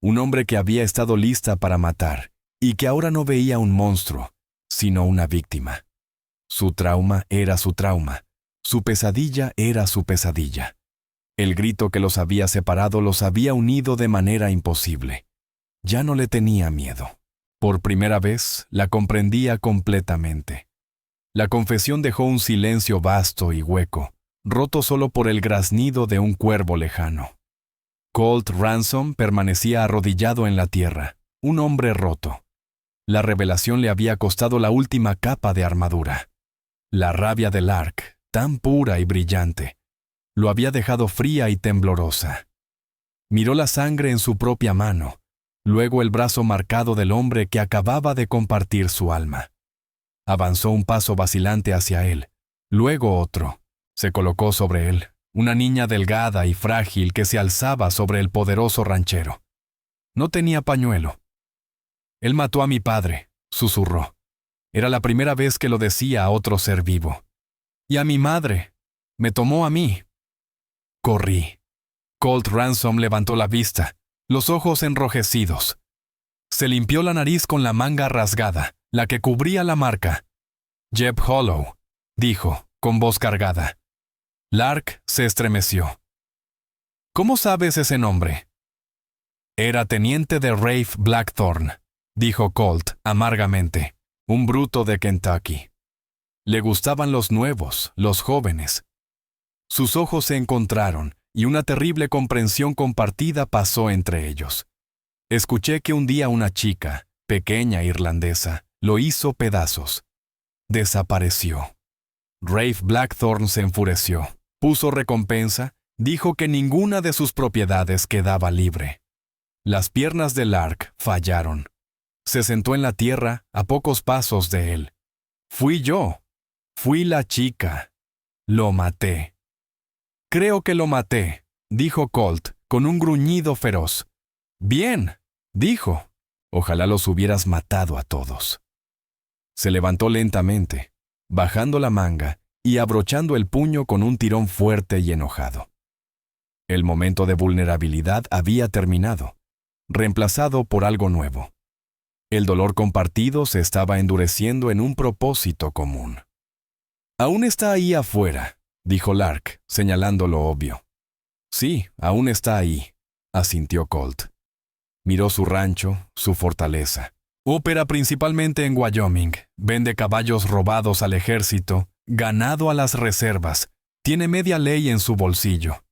Un hombre que había estado lista para matar y que ahora no veía un monstruo, sino una víctima. Su trauma era su trauma. Su pesadilla era su pesadilla. El grito que los había separado los había unido de manera imposible. Ya no le tenía miedo. Por primera vez, la comprendía completamente. La confesión dejó un silencio vasto y hueco, roto solo por el graznido de un cuervo lejano. Colt Ransom permanecía arrodillado en la tierra, un hombre roto. La revelación le había costado la última capa de armadura. La rabia de Lark, tan pura y brillante, lo había dejado fría y temblorosa. Miró la sangre en su propia mano, luego el brazo marcado del hombre que acababa de compartir su alma. Avanzó un paso vacilante hacia él, luego otro. Se colocó sobre él, una niña delgada y frágil que se alzaba sobre el poderoso ranchero. No tenía pañuelo. Él mató a mi padre, susurró. Era la primera vez que lo decía a otro ser vivo. Y a mi madre. Me tomó a mí. Corrí. Colt Ransom levantó la vista, los ojos enrojecidos. Se limpió la nariz con la manga rasgada, la que cubría la marca. Jeb Hollow, dijo, con voz cargada. Lark se estremeció. ¿Cómo sabes ese nombre? Era teniente de Rafe Blackthorne, dijo Colt amargamente, un bruto de Kentucky. Le gustaban los nuevos, los jóvenes. Sus ojos se encontraron y una terrible comprensión compartida pasó entre ellos. Escuché que un día una chica, pequeña irlandesa, lo hizo pedazos. Desapareció. Rafe Blackthorne se enfureció, puso recompensa, dijo que ninguna de sus propiedades quedaba libre. Las piernas de Lark fallaron. Se sentó en la tierra a pocos pasos de él. Fui yo. Fui la chica. Lo maté. Creo que lo maté, dijo Colt, con un gruñido feroz. Bien, dijo. Ojalá los hubieras matado a todos. Se levantó lentamente, bajando la manga y abrochando el puño con un tirón fuerte y enojado. El momento de vulnerabilidad había terminado, reemplazado por algo nuevo. El dolor compartido se estaba endureciendo en un propósito común. Aún está ahí afuera, dijo Lark, señalando lo obvio. Sí, aún está ahí, asintió Colt. Miró su rancho, su fortaleza. Opera principalmente en Wyoming, vende caballos robados al ejército, ganado a las reservas, tiene media ley en su bolsillo.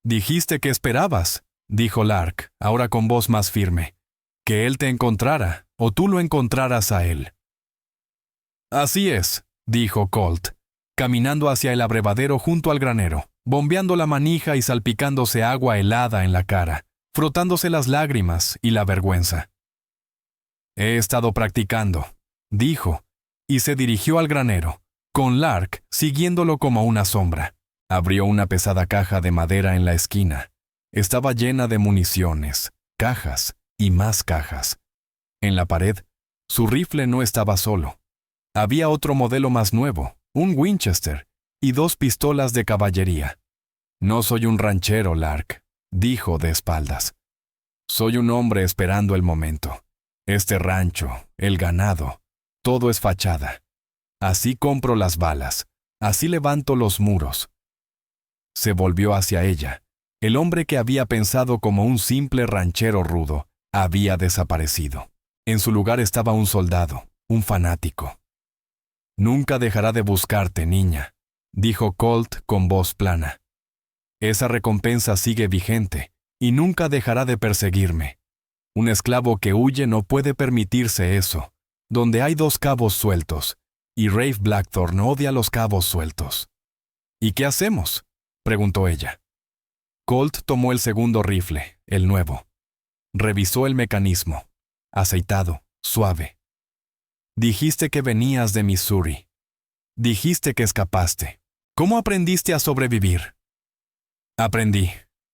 Dijiste que esperabas, dijo Lark, ahora con voz más firme, que él te encontrara, o tú lo encontraras a él. Así es, dijo Colt, caminando hacia el abrevadero junto al granero, bombeando la manija y salpicándose agua helada en la cara, frotándose las lágrimas y la vergüenza. He estado practicando, dijo, y se dirigió al granero, con Lark siguiéndolo como una sombra. Abrió una pesada caja de madera en la esquina. Estaba llena de municiones, cajas y más cajas. En la pared, su rifle no estaba solo. Había otro modelo más nuevo, un Winchester, y 2 pistolas de caballería. No soy un ranchero, Lark, dijo de espaldas. Soy un hombre esperando el momento. Este rancho, el ganado, todo es fachada. Así compro las balas, así levanto los muros. Se volvió hacia ella, El hombre que había pensado como un simple ranchero rudo había desaparecido. En su lugar estaba un soldado, un fanático. «Nunca dejará de buscarte, niña», dijo Colt con voz plana. «Esa recompensa sigue vigente y nunca dejará de perseguirme. Un esclavo que huye no puede permitirse eso, donde hay 2 cabos sueltos, y Rafe Blackthorne odia los cabos sueltos». «¿Y qué hacemos?», preguntó ella. Colt tomó el segundo rifle, el nuevo. Revisó el mecanismo. Aceitado, suave. «Dijiste que venías de Missouri. Dijiste que escapaste. ¿Cómo aprendiste a sobrevivir?» «Aprendí»,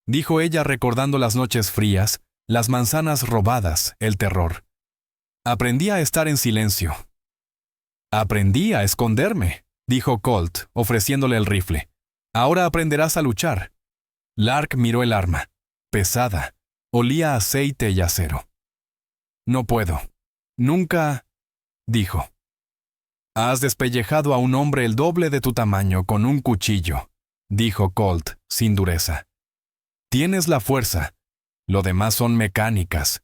dijo ella recordando las noches frías, las manzanas robadas, el terror. «Aprendí a estar en silencio». «Aprendí a esconderme», dijo Colt, ofreciéndole el rifle. «Ahora aprenderás a luchar». Lark miró el arma. Pesada. Olía a aceite y acero. «No puedo. Nunca», dijo. «Has despellejado a un hombre el doble de tu tamaño con un cuchillo», dijo Colt, sin dureza. «Tienes la fuerza. Lo demás son mecánicas».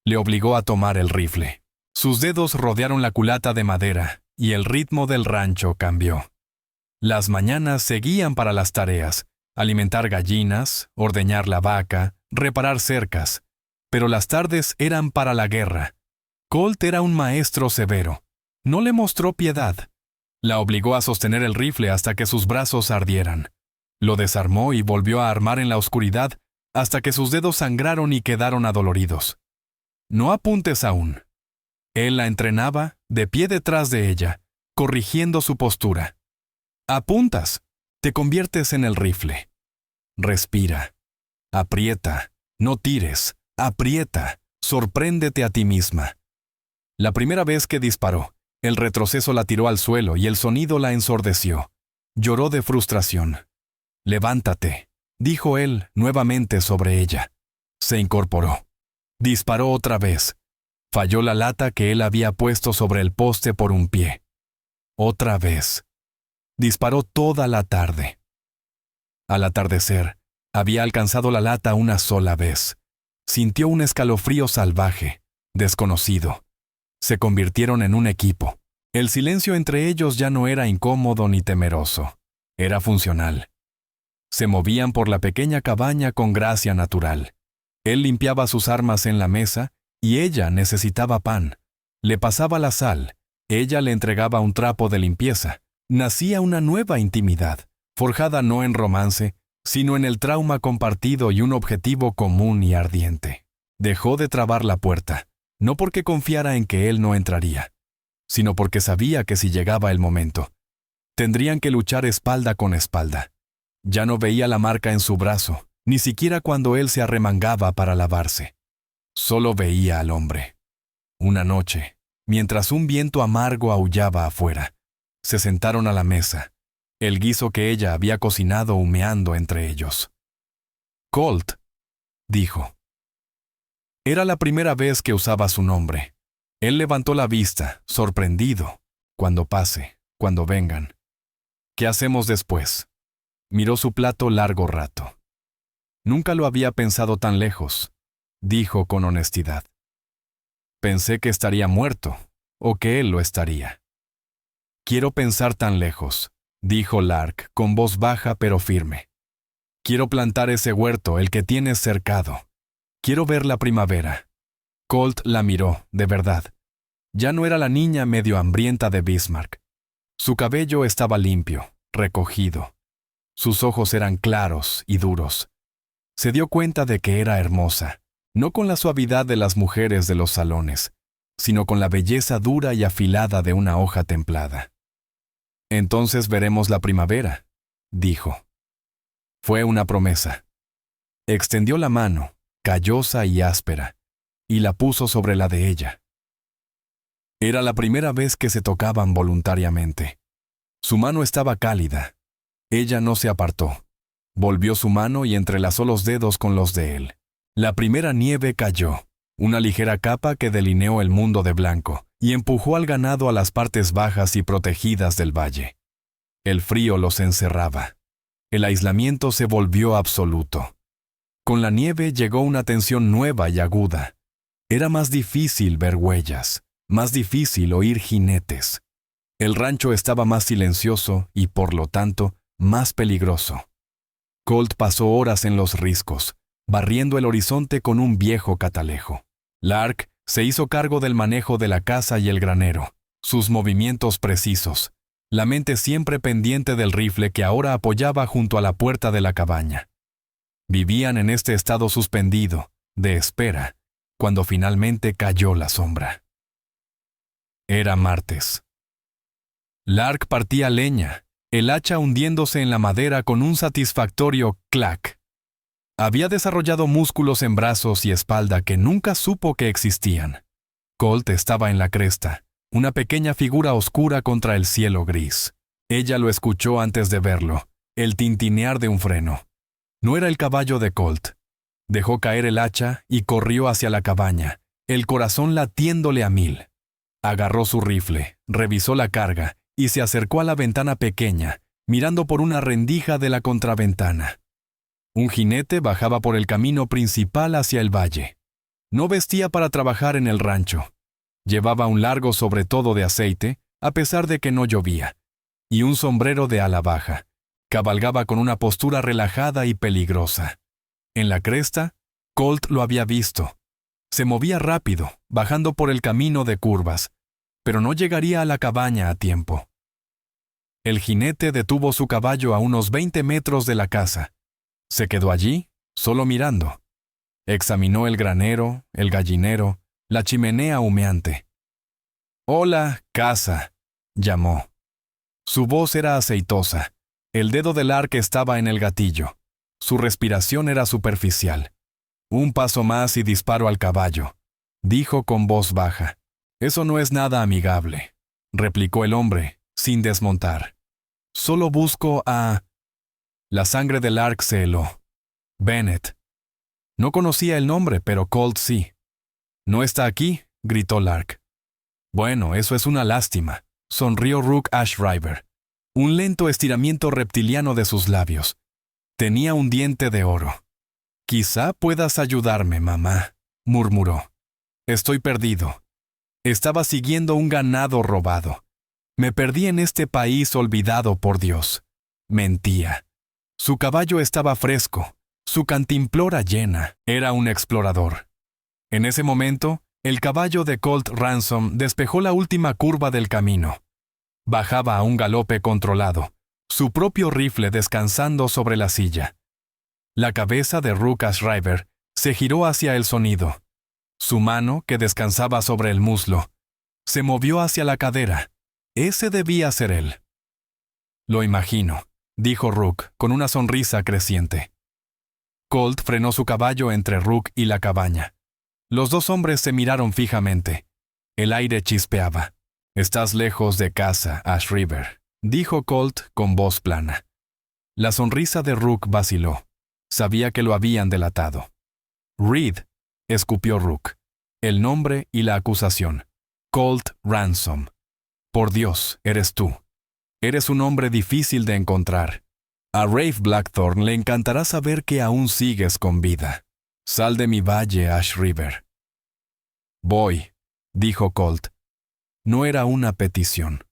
Le obligó a tomar el rifle. Sus dedos rodearon la culata de madera y el ritmo del rancho cambió. Las mañanas seguían para las tareas: alimentar gallinas, ordeñar la vaca, reparar cercas. Pero las tardes eran para la guerra. Colt era un maestro severo. No le mostró piedad. La obligó a sostener el rifle hasta que sus brazos ardieran. Lo desarmó y volvió a armar en la oscuridad hasta que sus dedos sangraron y quedaron adoloridos. «No apuntes aún». Él la entrenaba, de pie detrás de ella, corrigiendo su postura. «Apuntas. Te conviertes en el rifle. Respira. Aprieta. No tires. Aprieta. Sorpréndete a ti misma». La primera vez que disparó, el retroceso la tiró al suelo y el sonido la ensordeció. Lloró de frustración. «Levántate», dijo él nuevamente sobre ella. Se incorporó. Disparó otra vez. Falló la lata que él había puesto sobre el poste por un pie. Otra vez. Disparó toda la tarde. Al atardecer, había alcanzado la lata una sola vez. Sintió un escalofrío salvaje, desconocido. Se convirtieron en un equipo. El silencio entre ellos ya no era incómodo ni temeroso. Era funcional. Se movían por la pequeña cabaña con gracia natural. Él limpiaba sus armas en la mesa y ella necesitaba pan. Le pasaba la sal. Ella le entregaba un trapo de limpieza. Nacía una nueva intimidad, forjada no en romance, sino en el trauma compartido y un objetivo común y ardiente. Dejó de trabar la puerta, no porque confiara en que él no entraría, sino porque sabía que si llegaba el momento, tendrían que luchar espalda con espalda. Ya no veía la marca en su brazo, ni siquiera cuando él se arremangaba para lavarse. Solo veía al hombre. Una noche, mientras un viento amargo aullaba afuera, se sentaron a la mesa, el guiso que ella había cocinado humeando entre ellos. «Colt», dijo. Era la primera vez que usaba su nombre. Él levantó la vista, sorprendido. «Cuando pase, cuando vengan. ¿Qué hacemos después?». Miró su plato largo rato. «Nunca lo había pensado tan lejos», dijo con honestidad. «Pensé que estaría muerto, o que él lo estaría». «Quiero pensar tan lejos», dijo Lark con voz baja pero firme. «Quiero plantar ese huerto, el que tienes cercado. Quiero ver la primavera». Colt la miró, de verdad. Ya no era la niña medio hambrienta de Bismarck. Su cabello estaba limpio, recogido. Sus ojos eran claros y duros. Se dio cuenta de que era hermosa, no con la suavidad de las mujeres de los salones, sino con la belleza dura y afilada de una hoja templada. «Entonces veremos la primavera», dijo. Fue una promesa. Extendió la mano, callosa y áspera, y la puso sobre la de ella. Era la primera vez que se tocaban voluntariamente. Su mano estaba cálida. Ella no se apartó. Volvió su mano y entrelazó los dedos con los de él. La primera nieve cayó, una ligera capa que delineó el mundo de blanco, y empujó al ganado a las partes bajas y protegidas del valle. El frío los encerraba. El aislamiento se volvió absoluto. Con la nieve llegó una tensión nueva y aguda. Era más difícil ver huellas, más difícil oír jinetes. El rancho estaba más silencioso y, por lo tanto, más peligroso. Colt pasó horas en los riscos, barriendo el horizonte con un viejo catalejo. Lark se hizo cargo del manejo de la casa y el granero, sus movimientos precisos, la mente siempre pendiente del rifle que ahora apoyaba junto a la puerta de la cabaña. Vivían en este estado suspendido, de espera, cuando finalmente cayó la sombra. Era martes. Lark partía leña, el hacha hundiéndose en la madera con un satisfactorio clac. Había desarrollado músculos en brazos y espalda que nunca supo que existían. Colt estaba en la cresta, una pequeña figura oscura contra el cielo gris. Ella lo escuchó antes de verlo, el tintinear de un freno. No era el caballo de Colt. Dejó caer el hacha y corrió hacia la cabaña, el corazón latiéndole a 1000. Agarró su rifle, revisó la carga y se acercó a la ventana pequeña, mirando por una rendija de la contraventana. Un jinete bajaba por el camino principal hacia el valle. No vestía para trabajar en el rancho. Llevaba un largo sobretodo de aceite, a pesar de que no llovía, y un sombrero de ala baja. Cabalgaba con una postura relajada y peligrosa. En la cresta, Colt lo había visto. Se movía rápido, bajando por el camino de curvas, pero no llegaría a la cabaña a tiempo. El jinete detuvo su caballo a unos 20 metros de la casa. Se quedó allí, solo mirando. Examinó el granero, el gallinero, la chimenea humeante. «Hola, casa», llamó. Su voz era aceitosa. El dedo del Lark estaba en el gatillo. Su respiración era superficial. «Un paso más y disparo al caballo», dijo con voz baja. «Eso no es nada amigable», replicó el hombre, sin desmontar. «Solo busco a...» La sangre del Lark se heló. «Bennett». No conocía el nombre, pero Colt sí. «¿No está aquí?», gritó Lark. «Bueno, eso es una lástima», sonrió Rook Ashriver. Un lento estiramiento reptiliano de sus labios. Tenía un diente de oro. «Quizá puedas ayudarme, mamá», murmuró. «Estoy perdido. Estaba siguiendo un ganado robado. Me perdí en este país olvidado por Dios». Mentía. Su caballo estaba fresco, su cantimplora llena. Era un explorador. En ese momento, el caballo de Colt Ransom despejó la última curva del camino. Bajaba a un galope controlado, su propio rifle descansando sobre la silla. La cabeza de Rook Ashriver se giró hacia el sonido. Su mano, que descansaba sobre el muslo, se movió hacia la cadera. Ese debía ser él. «Lo imagino», dijo Rook, con una sonrisa creciente. Colt frenó su caballo entre Rook y la cabaña. Los dos hombres se miraron fijamente. El aire chispeaba. «Estás lejos de casa, Ashriver», dijo Colt con voz plana. La sonrisa de Rook vaciló. Sabía que lo habían delatado. «Reed», escupió Rook. El nombre y la acusación. «Colt Ransom. Por Dios, eres tú. Eres un hombre difícil de encontrar. A Rafe Blackthorne le encantará saber que aún sigues con vida. Sal de mi valle, Ashriver». «Voy», dijo Colt. No era una petición.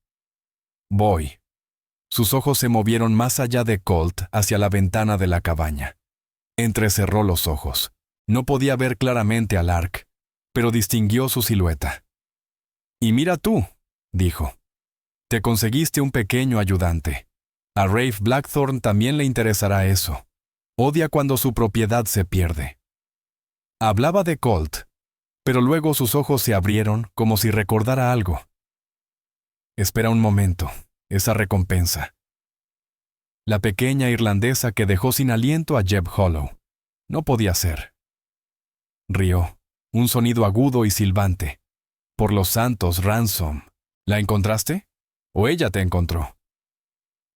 «Voy». Sus ojos se movieron más allá de Colt hacia la ventana de la cabaña. Entrecerró los ojos. No podía ver claramente a Lark, pero distinguió su silueta. «Y mira tú», dijo. «Te conseguiste un pequeño ayudante. A Rafe Blackthorne también le interesará eso. Odia cuando su propiedad se pierde». Hablaba de Colt, pero luego sus ojos se abrieron como si recordara algo. «Espera un momento, esa recompensa». La pequeña irlandesa que dejó sin aliento a Jeb Hollow. No podía ser. Rió, un sonido agudo y silbante. «Por los santos, Ransom. ¿La encontraste? ¿O ella te encontró?»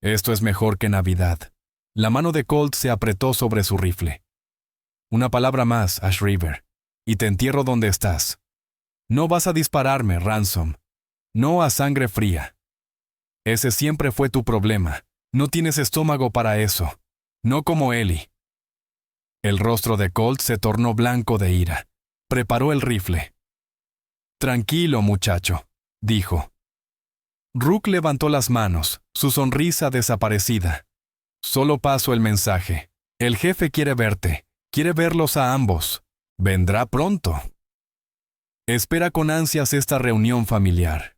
«Esto es mejor que Navidad». La mano de Colt se apretó sobre su rifle. «Una palabra más, Ashriver, y te entierro donde estás. No vas a dispararme, Ransom. No a sangre fría. Ese siempre fue tu problema. No tienes estómago para eso. No como Ellie». El rostro de Colt se tornó blanco de ira. Preparó el rifle. «Tranquilo, muchacho», dijo. Rook levantó las manos, su sonrisa desaparecida. «Solo paso el mensaje. El jefe quiere verte. Quiere verlos a ambos. Vendrá pronto. Espera con ansias esta reunión familiar».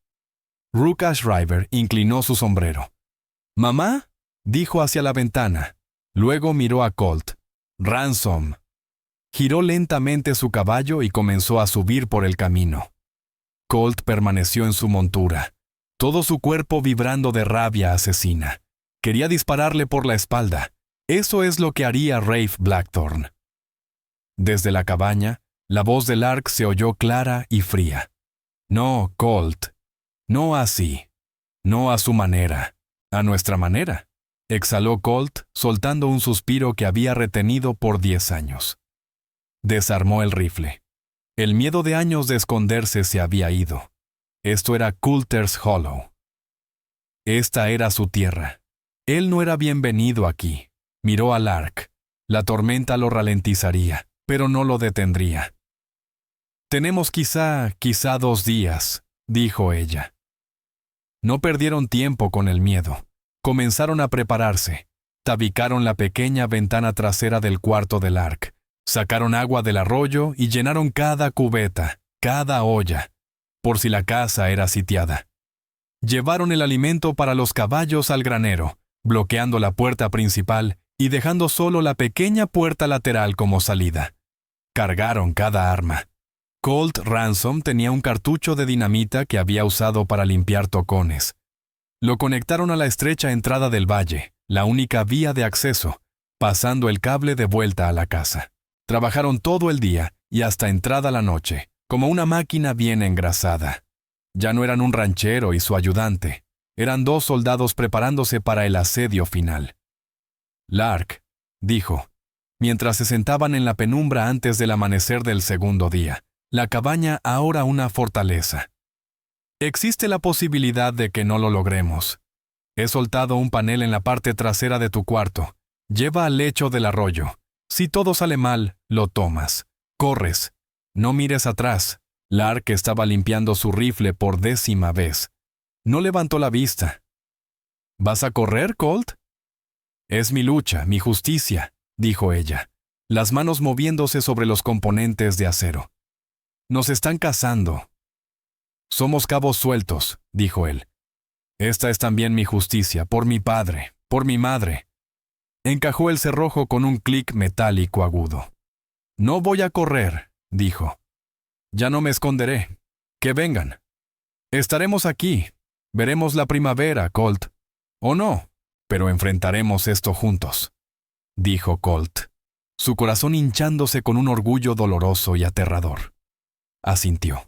Rook Ashriver inclinó su sombrero. «¿Mamá?», dijo hacia la ventana. Luego miró a Colt. «Ransom». Giró lentamente su caballo y comenzó a subir por el camino. Colt permaneció en su montura, todo su cuerpo vibrando de rabia asesina. Quería dispararle por la espalda. Eso es lo que haría Rafe Blackthorne. Desde la cabaña, la voz de Lark se oyó clara y fría. «No, Colt. No así. No a su manera. A nuestra manera», exhaló Colt, soltando un suspiro que había retenido por 10 años. Desarmó el rifle. El miedo de años de esconderse se había ido. Esto era Coulter's Hollow. Esta era su tierra. Él no era bienvenido aquí. Miró a Lark. La tormenta lo ralentizaría, pero no lo detendría. «Tenemos quizá 2 días», dijo ella. No perdieron tiempo con el miedo. Comenzaron a prepararse. Tabicaron la pequeña ventana trasera del cuarto de Lark. Sacaron agua del arroyo y llenaron cada cubeta, cada olla, por si la casa era sitiada. Llevaron el alimento para los caballos al granero, bloqueando la puerta principal y dejando solo la pequeña puerta lateral como salida. Cargaron cada arma. Colt Ransom tenía un cartucho de dinamita que había usado para limpiar tocones. Lo conectaron a la estrecha entrada del valle, la única vía de acceso, pasando el cable de vuelta a la casa. Trabajaron todo el día y hasta entrada la noche, como una máquina bien engrasada. Ya no eran un ranchero y su ayudante. Eran 2 soldados preparándose para el asedio final. «Lark», dijo, mientras se sentaban en la penumbra antes del amanecer del segundo día, la cabaña ahora una fortaleza. «Existe la posibilidad de que no lo logremos. He soltado un panel en la parte trasera de tu cuarto. Lleva al lecho del arroyo. Si todo sale mal, lo tomas. Corres. No mires atrás». Lark estaba limpiando su rifle por 10ª vez. No levantó la vista. «¿Vas a correr, Colt?» «Es mi lucha, mi justicia», dijo ella, las manos moviéndose sobre los componentes de acero. «Nos están cazando». «Somos cabos sueltos», dijo él. «Esta es también mi justicia, por mi padre, por mi madre». Encajó el cerrojo con un clic metálico agudo. «No voy a correr», dijo. «Ya no me esconderé. Que vengan. Estaremos aquí. Veremos la primavera, Colt. O no, pero enfrentaremos esto juntos», dijo Colt, su corazón hinchándose con un orgullo doloroso y aterrador. Asintió.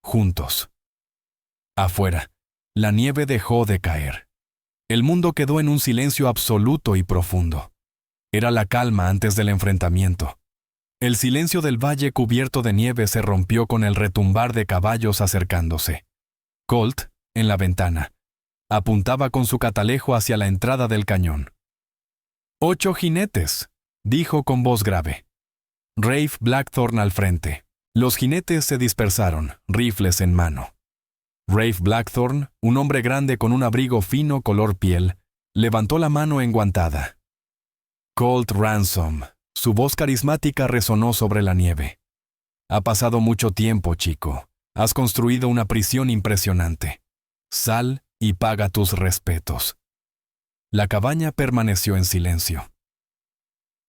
Juntos. Afuera, la nieve dejó de caer. El mundo quedó en un silencio absoluto y profundo. Era la calma antes del enfrentamiento. El silencio del valle cubierto de nieve se rompió con el retumbar de caballos acercándose. Colt, en la ventana, apuntaba con su catalejo hacia la entrada del cañón. «8 jinetes», dijo con voz grave. Rafe Blackthorne al frente. Los jinetes se dispersaron, rifles en mano. Rafe Blackthorne, un hombre grande con un abrigo fino color piel, levantó la mano enguantada. «Colt Ransom», su voz carismática resonó sobre la nieve. «Ha pasado mucho tiempo, chico. Has construido una prisión impresionante. Sal y paga tus respetos». La cabaña permaneció en silencio.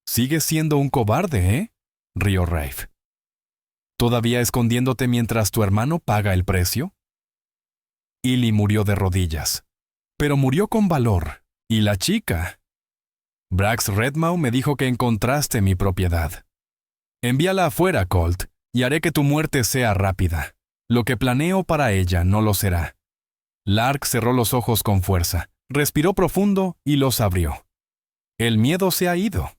«Sigues siendo un cobarde, ¿eh?», rió Rafe. «¿Todavía escondiéndote mientras tu hermano paga el precio?». Illy murió de rodillas. Pero murió con valor. ¿Y la chica? «Brax Redmaw me dijo que encontraste mi propiedad. Envíala afuera, Colt, y haré que tu muerte sea rápida. Lo que planeo para ella no lo será». Lark cerró los ojos con fuerza, respiró profundo y los abrió. «El miedo se ha ido».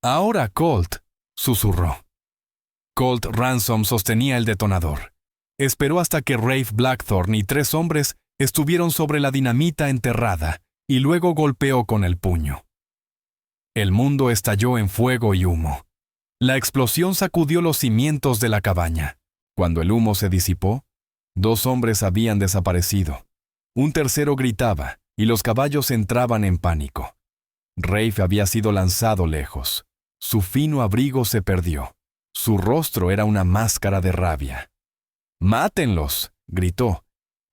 «Ahora, Colt», susurró. Colt Ransom sostenía el detonador. Esperó hasta que Rafe Blackthorne y 3 hombres estuvieron sobre la dinamita enterrada y luego golpeó con el puño. El mundo estalló en fuego y humo. La explosión sacudió los cimientos de la cabaña. Cuando el humo se disipó, 2 hombres habían desaparecido. Un tercero gritaba, y los caballos entraban en pánico. Rafe había sido lanzado lejos. Su fino abrigo se perdió. Su rostro era una máscara de rabia. «¡Mátenlos!», gritó.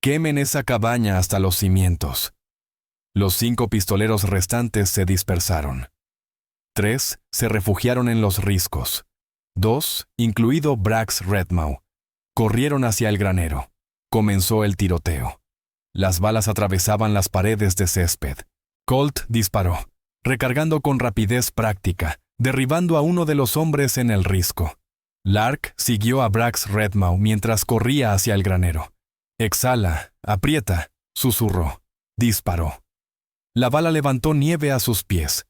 «¡Quemen esa cabaña hasta los cimientos!». Los 5 pistoleros restantes se dispersaron. 3 se refugiaron en los riscos. 2, incluido Brax Redmau, corrieron hacia el granero. Comenzó el tiroteo. Las balas atravesaban las paredes de césped. Colt disparó, recargando con rapidez práctica, derribando a uno de los hombres en el risco. Lark siguió a Brax Redmau mientras corría hacia el granero. «Exhala, aprieta», susurró. Disparó. La bala levantó nieve a sus pies.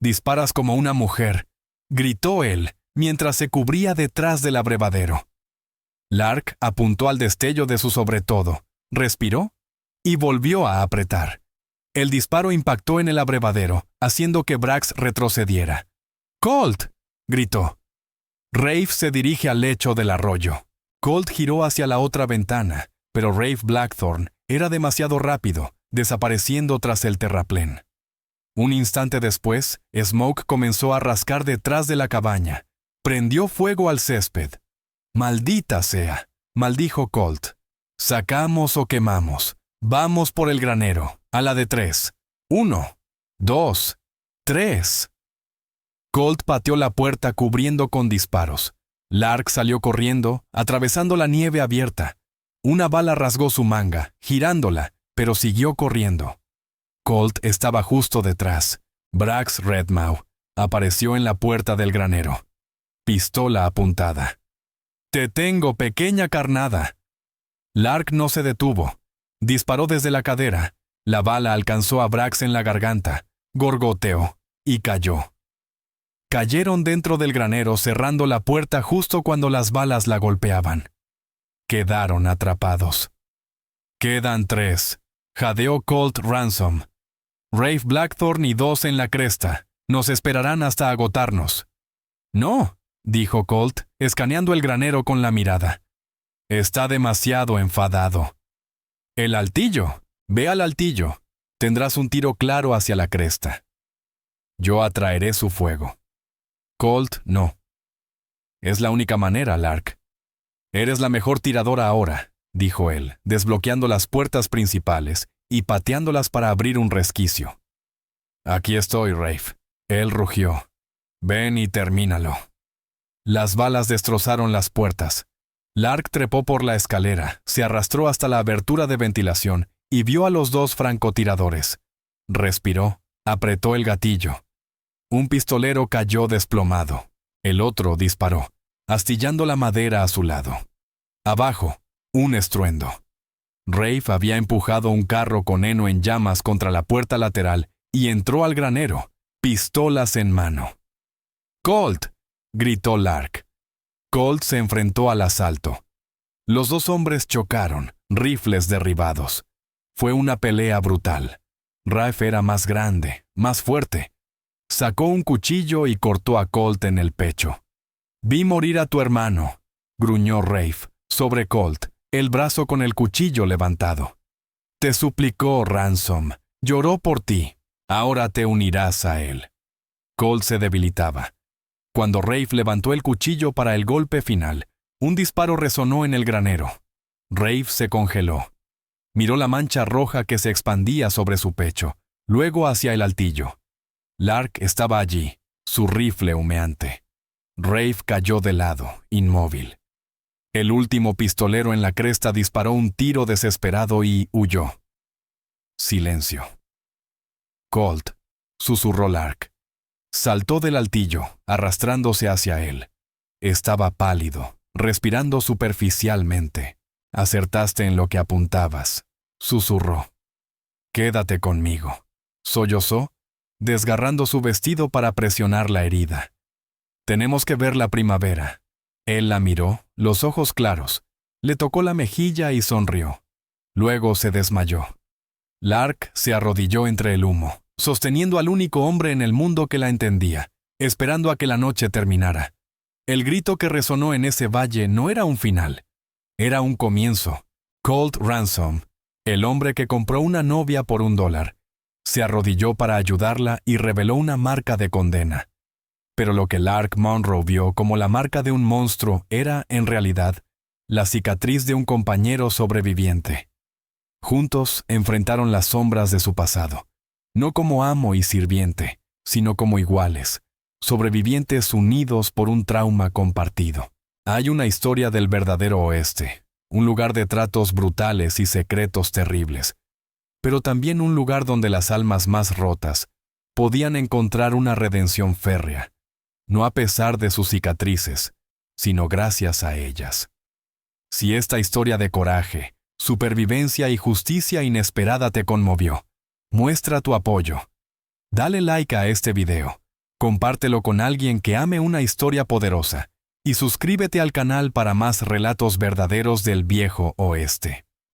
«Disparas como una mujer», gritó él, mientras se cubría detrás del abrevadero. Lark apuntó al destello de su sobretodo, respiró y volvió a apretar. El disparo impactó en el abrevadero, haciendo que Brax retrocediera. «¡Colt!», gritó. Rafe se dirige al lecho del arroyo. Colt giró hacia la otra ventana, pero Rafe Blackthorne era demasiado rápido, desapareciendo tras el terraplén. Un instante después, Smoke comenzó a rascar detrás de la cabaña. Prendió fuego al césped. «¡Maldita sea!», maldijo Colt. «Sacamos o quemamos. Vamos por el granero. A la de 3. 1, 2, 3». Colt pateó la puerta cubriendo con disparos. Lark salió corriendo, atravesando la nieve abierta. Una bala rasgó su manga, girándola, pero siguió corriendo. Colt estaba justo detrás. Brax Redmau apareció en la puerta del granero. Pistola apuntada. «Te tengo, pequeña carnada». Lark no se detuvo. Disparó desde la cadera. La bala alcanzó a Brax en la garganta, gorgoteó y cayó. Cayeron dentro del granero cerrando la puerta justo cuando las balas la golpeaban. Quedaron atrapados. «Quedan 3», jadeó Colt Ransom. «Rafe Blackthorne y 2 en la cresta. Nos esperarán hasta agotarnos». «No», dijo Colt, escaneando el granero con la mirada. «Está demasiado enfadado». «El altillo. Ve al altillo. Tendrás un tiro claro hacia la cresta. Yo atraeré su fuego». «Colt, no». «Es la única manera, Lark». «Eres la mejor tiradora ahora», dijo él, desbloqueando las puertas principales y pateándolas para abrir un resquicio. «Aquí estoy, Rafe». Él rugió. «Ven y termínalo». Las balas destrozaron las puertas. Lark trepó por la escalera, se arrastró hasta la abertura de ventilación y vio a los 2 francotiradores. Respiró, apretó el gatillo. Un pistolero cayó desplomado. El otro disparó, astillando la madera a su lado. Abajo, un estruendo. Rafe había empujado un carro con heno en llamas contra la puerta lateral y entró al granero, pistolas en mano. «¡Colt!», gritó Lark. Colt se enfrentó al asalto. Los 2 hombres chocaron, rifles derribados. Fue una pelea brutal. Rafe era más grande, más fuerte. Sacó un cuchillo y cortó a Colt en el pecho. «Vi morir a tu hermano», gruñó Rafe, sobre Colt, el brazo con el cuchillo levantado. «Te suplicó, Ransom. Lloró por ti. Ahora te unirás a él». Colt se debilitaba. Cuando Rafe levantó el cuchillo para el golpe final, un disparo resonó en el granero. Rafe se congeló. Miró la mancha roja que se expandía sobre su pecho, luego hacia el altillo. Lark estaba allí, su rifle humeante. Rafe cayó de lado, inmóvil. El último pistolero en la cresta disparó un tiro desesperado y huyó. Silencio. «Colt», susurró Lark. Saltó del altillo, arrastrándose hacia él. Estaba pálido, respirando superficialmente. «Acertaste en lo que apuntabas», susurró. «Quédate conmigo», sollozó, desgarrando su vestido para presionar la herida. «Tenemos que ver la primavera». Él la miró, los ojos claros, le tocó la mejilla y sonrió. Luego se desmayó. Lark se arrodilló entre el humo. sosteniendo al único hombre en el mundo que la entendía, esperando a que la noche terminara. El grito que resonó en ese valle no era un final, era un comienzo. Colt Ransom, el hombre que compró una novia por $1, se arrodilló para ayudarla y reveló una marca de condena. Pero lo que Lark Monroe vio como la marca de un monstruo era, en realidad, la cicatriz de un compañero sobreviviente. Juntos enfrentaron las sombras de su pasado, no como amo y sirviente, sino como iguales, sobrevivientes unidos por un trauma compartido. Hay una historia del verdadero oeste, un lugar de tratos brutales y secretos terribles, pero también un lugar donde las almas más rotas podían encontrar una redención férrea, no a pesar de sus cicatrices, sino gracias a ellas. Si esta historia de coraje, supervivencia y justicia inesperada te conmovió, muestra tu apoyo. Dale like a este video, compártelo con alguien que ame una historia poderosa y suscríbete al canal para más relatos verdaderos del viejo oeste.